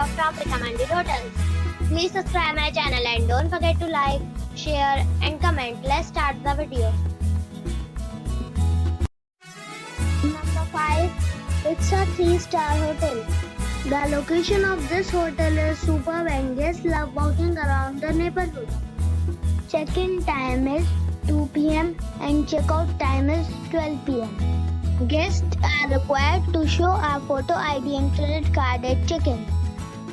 of top recommended hotels. Please subscribe my channel and don't forget to like, share and comment. Let's start the video. Number 5. It's a 3-star hotel. The location of this hotel is superb and guests love walking around the neighborhood. Check-in time is 2 p.m. and check-out time is 12 p.m. Guests are required to show a photo ID and credit card at check-in.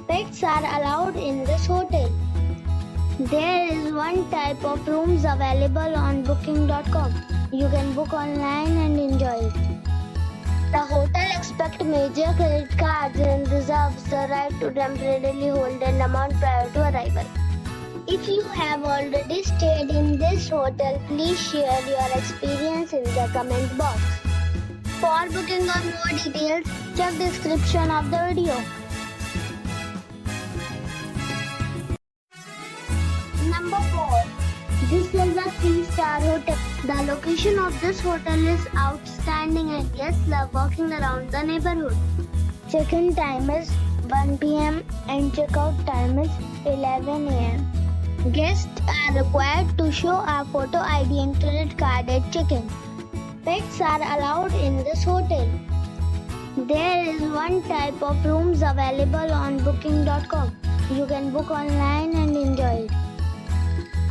Pets are allowed in this hotel. There is one type of rooms available on booking.com. You can book online and enjoy it. The hotel accepts major credit cards and reserves the right to temporarily hold an amount prior to arrival. If you have already stayed in this hotel, please share your experience in the comment box. For booking or more details, check the description of the video. Number 4. This is a 3-star hotel. The location of this hotel is outstanding and guests love walking around the neighborhood. Check-in time is 1 p.m. and check-out time is 11 a.m. Guests are required to show a photo ID and credit card at check-in. Pets are allowed in this hotel. There is one type of rooms available on booking.com. You can book online and enjoy it.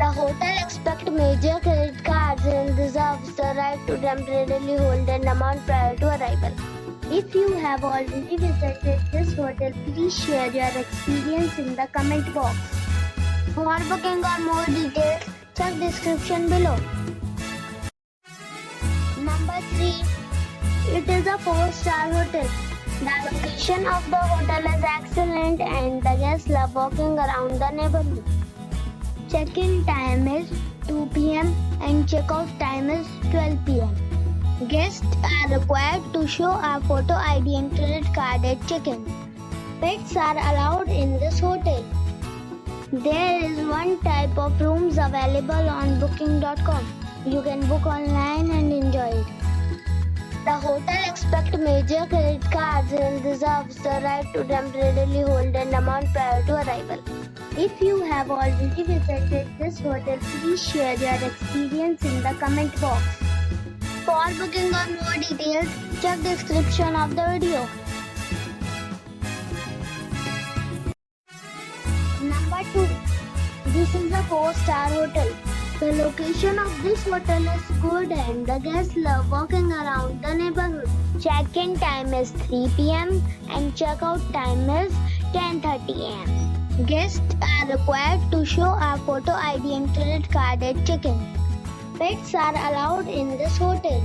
The hotel accepts major credit cards and reserves the right to temporarily hold an amount prior to arrival. If you have already visited this hotel, please share your experience in the comment box. For booking or more details, check description below. Number 3. It is a 4-star hotel. The location of the hotel is excellent and the guests love walking around the neighborhood. Check-in time is 2 p.m. and check-out time is 12 p.m. Guests are required to show a photo ID and credit card at check-in. Pets are allowed in this hotel. There is one type of rooms available on booking.com. You can book online and enjoy it. The hotel accepts major credit cards and reserves the right to temporarily hold an amount prior to arrival. If you have already visited this hotel, please share your experience in the comment box. For booking or more details, check the description of the video. Number 2. This is a 4-star hotel. The location of this hotel is good and the guests love walking around the neighborhood. Check-in time is 3 p.m. and check-out time is 10:30 a.m. Guests are required to show a photo ID and credit card at check-in. Pets are allowed in this hotel.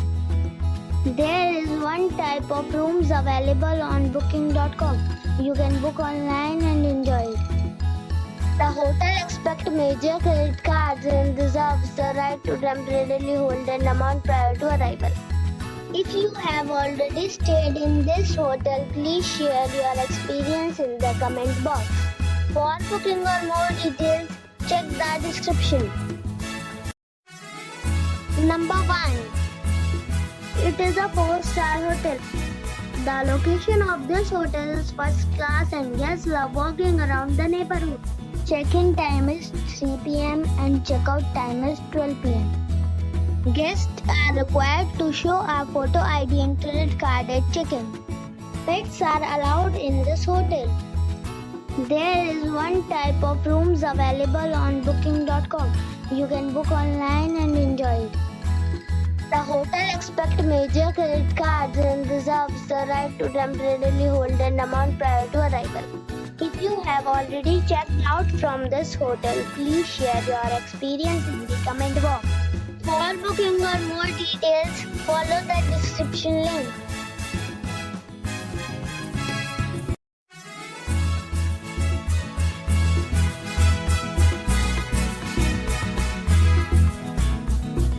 There is one type of rooms available on booking.com. You can book online and enjoy it. The hotel accepts major credit cards and reserves the right to temporarily hold an amount prior to arrival. If you have already stayed in this hotel, please share your experience in the comment box. For booking or more details, check the description. Number 1. It is a 4-star hotel. The location of this hotel is first class and guests love walking around the neighborhood. Check-in time is 3 p.m. and check-out time is 12 p.m. Guests are required to show a photo ID and credit card at check-in. Pets are allowed in this hotel. There is one type of rooms available on booking.com. You can book online and enjoy it. The hotel accepts major credit cards and reserves the right to temporarily hold an amount prior to arrival. If you have already checked out from this hotel, please share your experience in the comment box. For booking or more details, follow the description link.